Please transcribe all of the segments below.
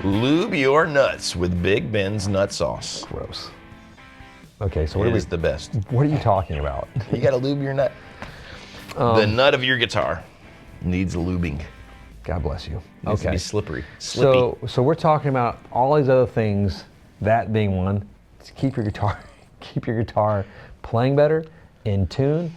Lube your nuts with Big Ben's nut sauce. Gross. Okay, so It is the best. what are you talking about? You got to lube your nut. The nut of your guitar needs lubing. God bless you. Needs to Okay. be slippery. Slippy. So we're talking about all these other things, that being one, to keep your guitar playing better, in tune,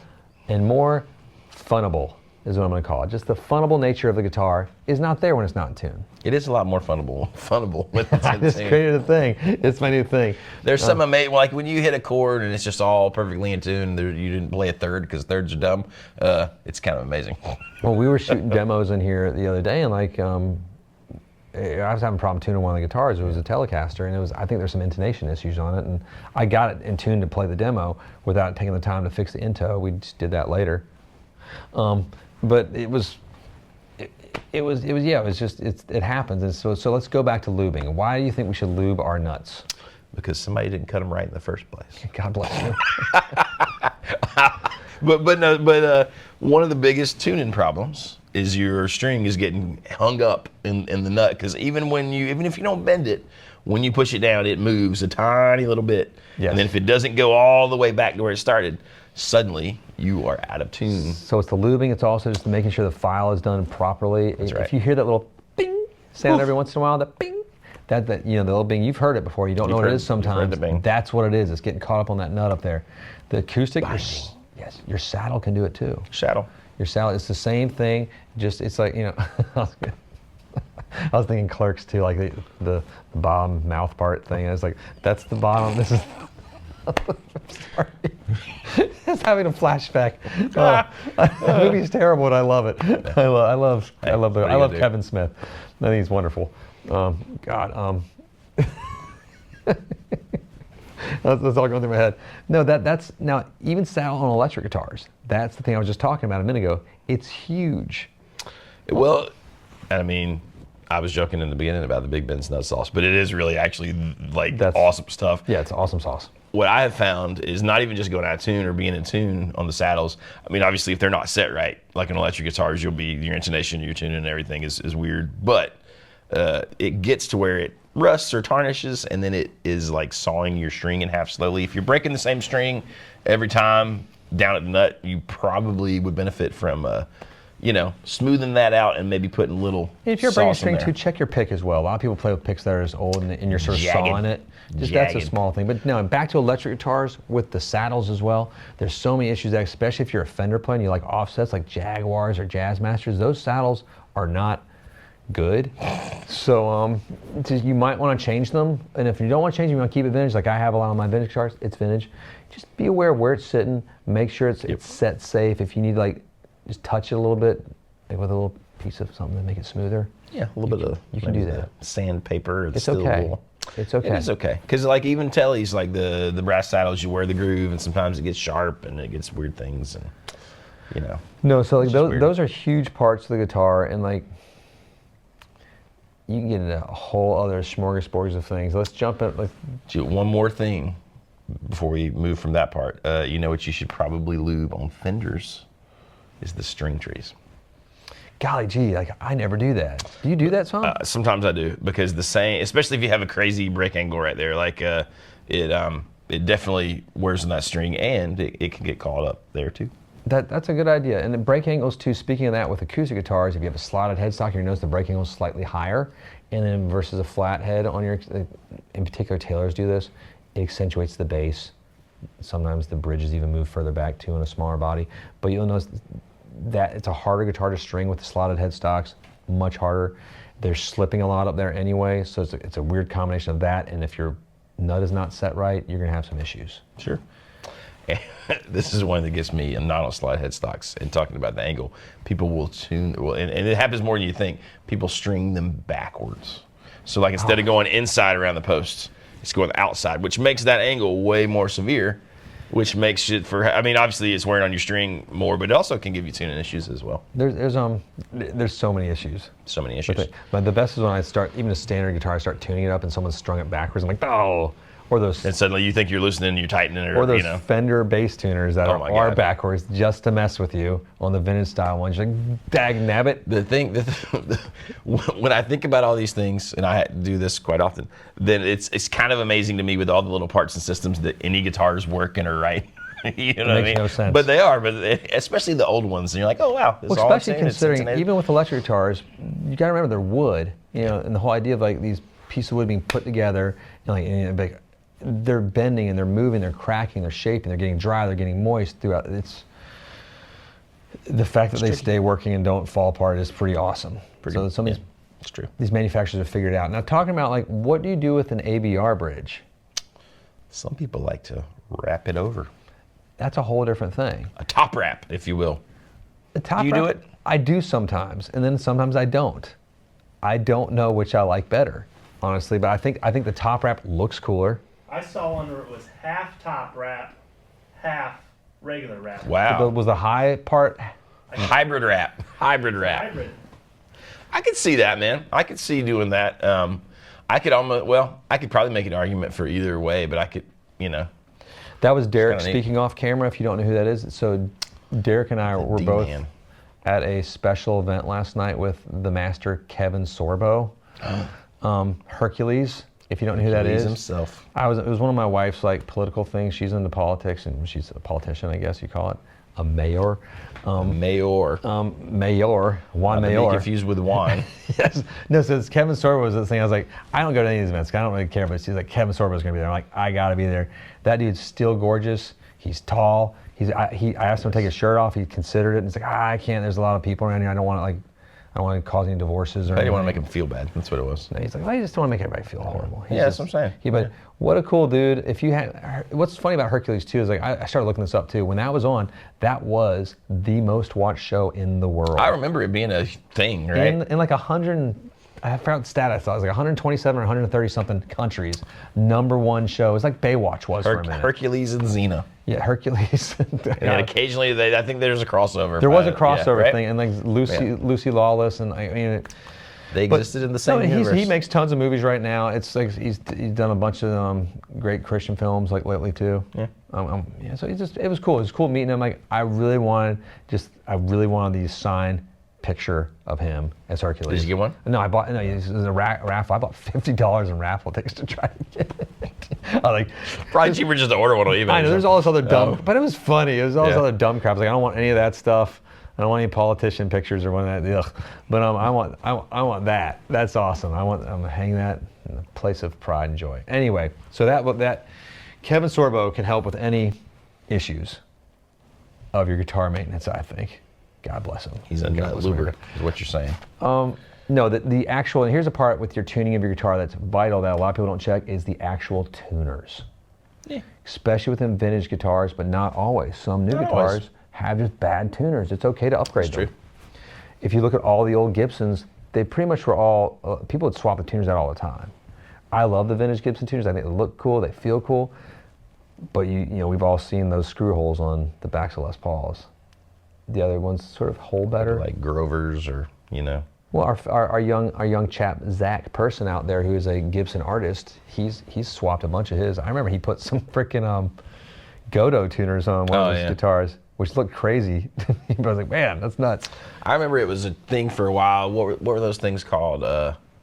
and more funnable is what I'm going to call it. Just the funnable nature of the guitar is not there when it's not in tune. It is a lot more funnable when it's I in just tune. created a thing. It's my new thing. There's some amazing, like when you hit a chord and it's just all perfectly in tune, you didn't play a third because thirds are dumb. It's kind of amazing. Well, we were shooting demos in here the other day, and like I was having a problem tuning one of the guitars. It was a Telecaster, and I think there's some intonation issues on it, and I got it in tune to play the demo without taking the time to fix the into. We just did that later. But it happens. And so let's go back to lubing. Why do you think we should lube our nuts? Because somebody didn't cut them right in the first place. God bless you. But one of the biggest tuning problems is your string is getting hung up in the nut, because even if you don't bend it, when you push it down, it moves a tiny little bit. Yes. And then if it doesn't go all the way back to where it started, suddenly you are out of tune. So it's the lubing. It's also just making sure the file is done properly. That's right. If you hear that little bing sound every once in a while, that bing, that the little bing, you've heard it before. You don't know what it is sometimes. You've heard the bing. That's what it is. It's getting caught up on that nut up there. The acoustic, your saddle can do it too. Shadow. Your saddle, it's the same thing. Just it's like I was thinking Clerks too, like the bottom mouth part thing. I was like, that's the bottom. This is. Sorry. It's having a flashback. The movie's terrible, and I love it. I love Kevin Smith. I think he's wonderful. God. That's all going through my head. No, that's now even saddle on electric guitars. That's the thing I was just talking about a minute ago. It's huge. Well, I mean, I was joking in the beginning about the Big Ben's nut sauce, but it is really actually like awesome stuff. Yeah, it's awesome sauce. What I have found is not even just going out of tune or being in tune on the saddles. I mean, obviously, if they're not set right, like in electric guitars, your intonation, your tuning, and everything is weird. But it gets to where it rusts or tarnishes, and then it is like sawing your string in half slowly. If you're breaking the same string every time down at the nut, you probably would benefit from smoothing that out and maybe putting a little If you're breaking a sauce in string there. too, check your pick as well. A lot of people play with picks that are as old and you're sort of Jagged. sawing it. That's a Jagged. small thing. But no, and back to electric guitars with the saddles as well. There's so many issues, especially if you're a Fender player and you like offsets like Jaguars or Jazz Masters. Those saddles are not good. So you might want to change them. And if you don't want to change them, you want to keep it vintage, like I have a lot on my vintage guitars, it's vintage. Just be aware of where it's sitting. Make sure it's set safe. If you need to just touch it a little bit, like with a little piece of something to make it smoother. Yeah, a little bit of you can do that. Sandpaper. It's okay. It's okay. It is okay. Because like even Telly's, like the brass saddles, you wear the groove, and sometimes it gets sharp and it gets weird things, and No, so like It's just weird. those are huge parts of the guitar, and like you can get into a whole other smorgasbord of things. Let's jump in. One more thing before we move from that part. You know what you should probably lube on Fenders is the string trees. Golly gee, like I never do that. Do you do that, Tom? Sometimes I do, because especially if you have a crazy break angle right there, like it definitely wears on that string, and it can get caught up there too. That's a good idea. And the break angles too, speaking of that, with acoustic guitars, if you have a slotted headstock, you notice the break angle is slightly higher, and then versus a flat head on your, in particular Taylors do this, it accentuates the bass. Sometimes the bridges even move further back too in a smaller body. But you'll notice that it's a harder guitar to string with the slotted headstocks, much harder. They're slipping a lot up there anyway, so it's a weird combination of that, and if your nut is not set right, you're gonna have some issues. Sure. This is one that gets me, and not on slide headstocks, and talking about the angle. People will tune, and it happens more than you think, people string them backwards. So like instead of going inside around the posts, it's going outside, which makes that angle way more severe, which makes it obviously it's wearing on your string more, but it also can give you tuning issues as well. There's so many issues. So many issues. But the best is when I start, even a standard guitar, I start tuning it up and someone's strung it backwards. I'm like, oh, Or those, and suddenly you think you're loosening and you're tightening, or those you know. Fender bass tuners that Oh my are God. backwards just to mess with you on the vintage style ones. You're like, dag nabbit. The thing, when I think about all these things, and I do this quite often, then it's kind of amazing to me with all the little parts and systems that any guitars work and are right. You know what I mean? No sense. But they are, especially the old ones. And you're like, oh wow. Well, especially considering, even with electric guitars, you got to remember they're wood. You know, and the whole idea of like these pieces of wood being put together, and they're bending and they're moving, they're cracking, they're shaping, they're getting dry, they're getting moist throughout. It's the fact that they stay working and don't fall apart is pretty awesome. So some of it's true. These manufacturers have figured it out. Now, talking about like, what do you do with an ABR bridge? Some people like to wrap it over. That's a whole different thing. A top wrap, if you will. The top Do you wrap, do it? I do sometimes, and then sometimes I don't. I don't know which I like better, honestly. But I think the top wrap looks cooler. I saw one where it was half top wrap, half regular wrap. Wow. Was the high part? Hybrid wrap. Hybrid wrap. Hybrid. I could see that, man. I could see doing that. I could probably make an argument for either way, but I could, you know. That was Derek kinda neat. speaking off camera, if you don't know who that is. So Derek and I were both D-man. at a special event last night with the master Kevin Sorbo. Hercules, if you don't know who that Hercules is. himself. It was one of my wife's like political things. She's into politics, and she's a politician, I guess you call it. A mayor. Mayor. Mayor. Juan Not to be Mayor. confused with wine. Yes. No, so it's Kevin Sorbo was the thing. I was like, I don't go to any of these events. I don't really care. But she's like, Kevin Sorbo's going to be there. I'm like, I got to be there. That dude's still gorgeous. He's tall. I asked him to take his shirt off. He considered it. And he's like, I can't. There's a lot of people around here. I don't want to cause any divorces or I didn't want to anything. make him feel bad. That's what it was. No, he's like, I just don't want to make everybody feel horrible. Yeah, that's what I'm saying. But what a cool dude. If you had, what's funny about Hercules too is like I started looking this up too. When that was on, that was the most watched show in the world. I remember it being a thing, right? In like 100, I forgot the stat I saw. It was like 127 or 130 something countries. #1 show. It was like Baywatch was for a minute. Hercules and Xena. Yeah, Hercules. And occasionally, I think there's a crossover. There was a crossover right? thing, and like Lucy Lawless, and I mean. They existed in the same universe. He makes tons of movies right now. It's like he's done a bunch of great Christian films like lately too. Yeah. Yeah. So it was cool. It was cool meeting him. Like I really wanted the signed picture of him as Hercules. Did you get one? No, I bought. No, it was a raffle. I bought $50 in raffle tickets to try to get it. I was like, Probably cheaper just to order one on eBay. I know. There's all this other dumb, but it was funny. It was all this Yeah. other dumb crap. I was like, I don't want any of that stuff. I don't want any politician pictures or one of that. Ugh. But I want that. That's awesome. I'm gonna hang that in a place of pride and joy. Anyway, so that Kevin Sorbo can help with any issues of your guitar maintenance. I think. God bless him. He's a God nut bless luber, America. is what you're saying. No, the actual, and here's a part with your tuning of your guitar that's vital that a lot of people don't check is the actual tuners. Yeah. Especially within vintage guitars, but not always. Some new Not guitars always. have just bad tuners. It's okay to upgrade That's them. true. If you look at all the old Gibsons, they pretty much were all, people would swap the tuners out all the time. I love the vintage Gibson tuners. I think they look cool, they feel cool. But you know, we've all seen those screw holes on the backs of Les Pauls. The other ones sort of hold better. Like Grovers or, you know. Well, our young chap Zach Person out there, who is a Gibson artist, he's swapped a bunch of his. I remember he put some freaking Godot tuners on one of his guitars, which looked crazy. I was like, man, that's nuts. I remember it was a thing for a while. What were those things called?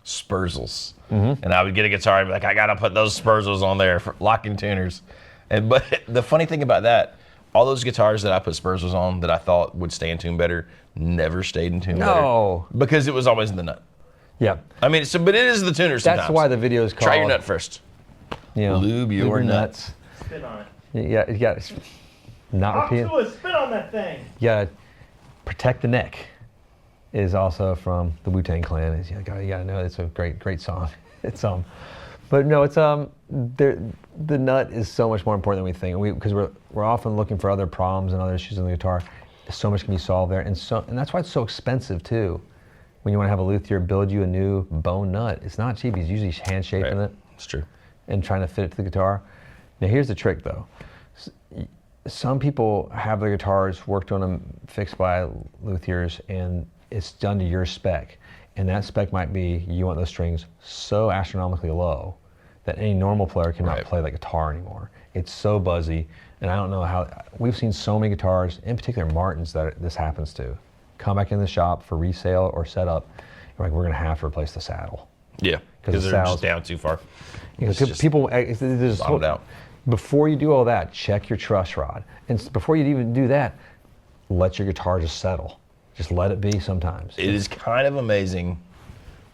Spurzels. Mm-hmm. And I would get a guitar and be like, I gotta put those Spurzels on there for locking tuners. But the funny thing about that, all those guitars that I put Spurzels on that I thought would stay in tune better never stayed in tune No. better. Because it was always in the nut. Yeah. I mean, but it is the tuner sometimes. That's why the video is called. Try your nut first. You know, Lube your nuts. Spit on it. Yeah, you got not Talk repeat. to us. Spit on that thing. You got Protect the Neck is also from the Wu-Tang Clan. You gotta know it's a great song. It's but no, it's the nut is so much more important than we think. Because we're often looking for other problems and other issues in the guitar. So much can be solved there, and that's why it's so expensive too. When you want to have a luthier build you a new bone nut, it's not cheap. He's usually hand shaping it. It's true. And trying to fit it to the guitar. Now here's the trick though. Some people have their guitars worked on them, fixed by luthiers, and it's done to your spec. And that spec might be you want those strings so astronomically low that any normal player cannot Right. play that guitar anymore. It's so buzzy, and I don't know how. We've seen so many guitars, in particular Martins, that this happens to. Come back in the shop for resale or setup, we're like, we're going to have to replace the saddle. Yeah, because the they're saddles- just down too far. You know, It's just people, there's bottomed out. before you do all that, check your truss rod. And before you even do that, let your guitar just settle. Just let it be sometimes. It is kind of amazing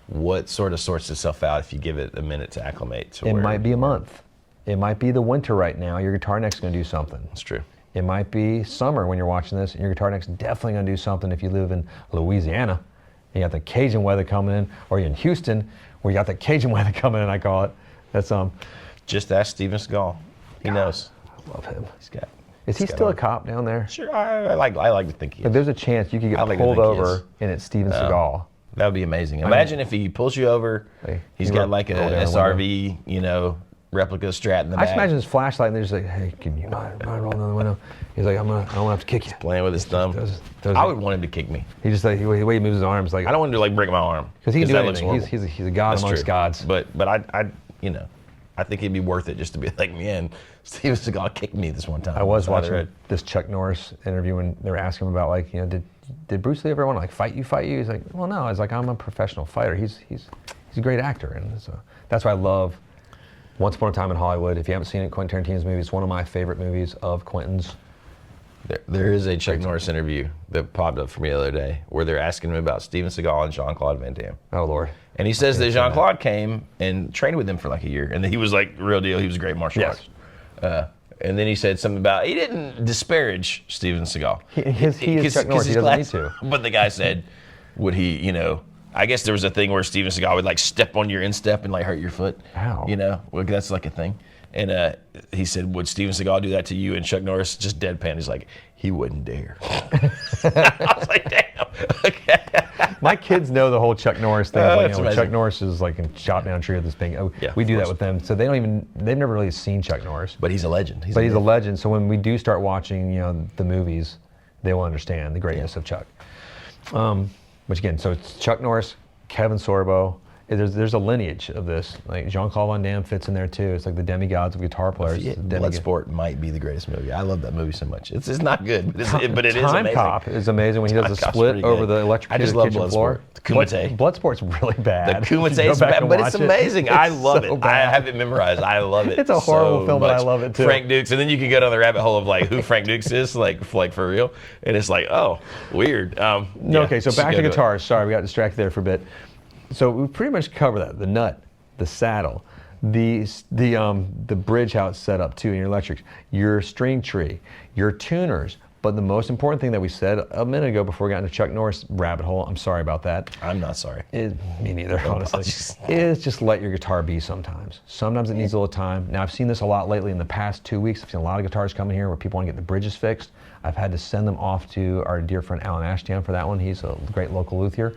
what sort of sorts itself out if you give it a minute to acclimate. To It where might be a month. It might be the winter right now. Your guitar neck's going to do something. It's true. It might be summer when you're watching this, and your guitar neck's definitely going to do something if you live in Louisiana. You got the Cajun weather coming in, or you're in Houston, where you got the Cajun weather coming in, I call it. That's Just ask Steven Seagal. He knows. I love him. He's got. Is he he's got still a- a cop down there? Sure, I like to think he Like, is. there's a chance you could I get like to pulled think he is. over and it's Steven Seagal. That would be amazing. Imagine if he pulls you over. Hey, He's you got roll- like a roll down the SRV, replica Strat in the I back. just imagine his flashlight and they're just like, hey, can you mind rolling down the window? He's like, I don't want to have to kick you. Playing with his thumb. Does I it. would want him to kick me. He just like, the way he moves his arms, like, I don't want him to like break my arm because he can do that looks anything. horrible. He's a god That's amongst true. gods. But I think it'd be worth it just to be like, man, Steven Seagal kicked me this one time. I was That's how they're watching this Chuck Norris interview and they were asking him about like, did Bruce Lee ever want to like fight you? He's like, well, no. I was like, I'm a professional fighter. He's a great actor, and so that's why I love Once Upon a Time in Hollywood. If you haven't seen it, Quentin Tarantino's movie, it's one of my favorite movies of Quentin's. There is a Chuck Norris interview that popped up for me the other day where they're asking him about Steven Seagal and Jean-Claude Van Damme. Oh Lord. And he says that Jean-Claude came and trained with him for like a year, and that he was like real deal. He was a great martial Yes. artist. And then he said something about he didn't disparage Steven Seagal. He is Chuck Norris. He doesn't need to. But the guy said, would he? I guess there was a thing where Steven Seagal would like step on your instep and like hurt your foot. Ow. Well, that's like a thing. And he said, would Steven Seagal do that to you? And Chuck Norris just deadpan. He's like, he wouldn't dare. I was like, damn. Okay. My kids know the whole Chuck Norris thing. Oh, Like, that's when amazing. Chuck Norris is like in Chop Down Tree with this thing. Yeah, we of do that course. with them, so they've never really seen Chuck Norris. But he's a legend. But he's a legend. So when we do start watching, the movies, they will understand the greatness of Chuck. Which again, so it's Chuck Norris, Kevin Sorbo. There's a lineage of this. Like Jean-Claude Van Damme fits in there too. It's like the demigods of guitar players. Bloodsport might be the greatest movie. I love that movie so much. It's not good, but it is Time amazing. Cop is amazing when he does Time the Cop's split pretty over good. the I electric just love kitchen floor. Bloodsport. The Kumite. Bloodsport's really bad. The Kumite Go is back bad, and but it's watch it. amazing. I love so it. bad. I have it memorized. I love it. It's a horrible so film, but I much. love it too. Frank Dukes, and then you can go down the rabbit hole of like who Frank Dukes is, like for real, and it's like, oh, weird. No, Yeah, okay, so just back go to it. guitars. Sorry, we got distracted there for a bit. So we pretty much covered that: the nut, the saddle, the bridge, how it's set up too in your electrics, your string tree, your tuners. But the most important thing that we said a minute ago before we got into Chuck Norris rabbit hole, I'm sorry about that. I'm not sorry. Me neither, honestly. apologies. Is just let your guitar be sometimes. Sometimes it needs a little time. Now, I've seen this a lot lately in the past 2 weeks. I've seen a lot of guitars come in here where people want to get the bridges fixed. I've had to send them off to our dear friend Alan Ashdown for that one. He's a great local luthier.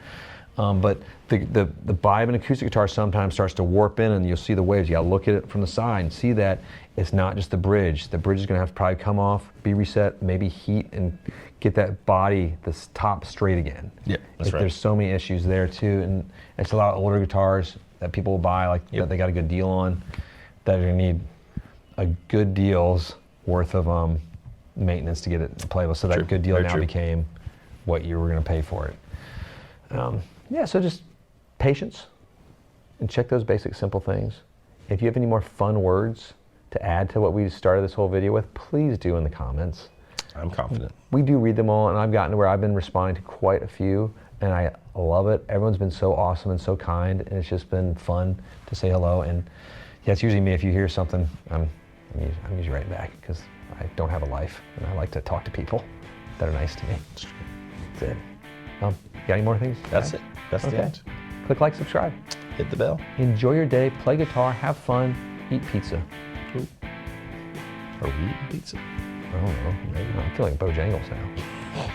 But the body of an acoustic guitar sometimes starts to warp in, and you'll see the waves. You gotta look at it from the side and see that it's not just the bridge. The bridge is gonna have to probably come off, be reset, maybe heat, and get that body, this top straight again. Yeah, that's right. There's so many issues there too, and it's a lot of older guitars that people will buy, like that they got a good deal on, that are gonna need a good deal's worth of maintenance to get it playable. So that True. good deal Very now true. became what you were gonna pay for it. Yeah, so just patience and check those basic simple things. If you have any more fun words to add to what we started this whole video with, please do in the comments. I'm confident. We do read them all, and I've gotten to where I've been responding to quite a few, and I love it. Everyone's been so awesome and so kind, and it's just been fun to say hello. And yeah, it's usually me. If you hear something, I'm usually right back because I don't have a life, and I like to talk to people that are nice to me. That's it. Got any more things? That's it. That's the Okay. end. Click like, subscribe. Hit the bell. Enjoy your day, play guitar, have fun, eat pizza. Are we eating pizza? I don't know. I'm feeling Bojangles now.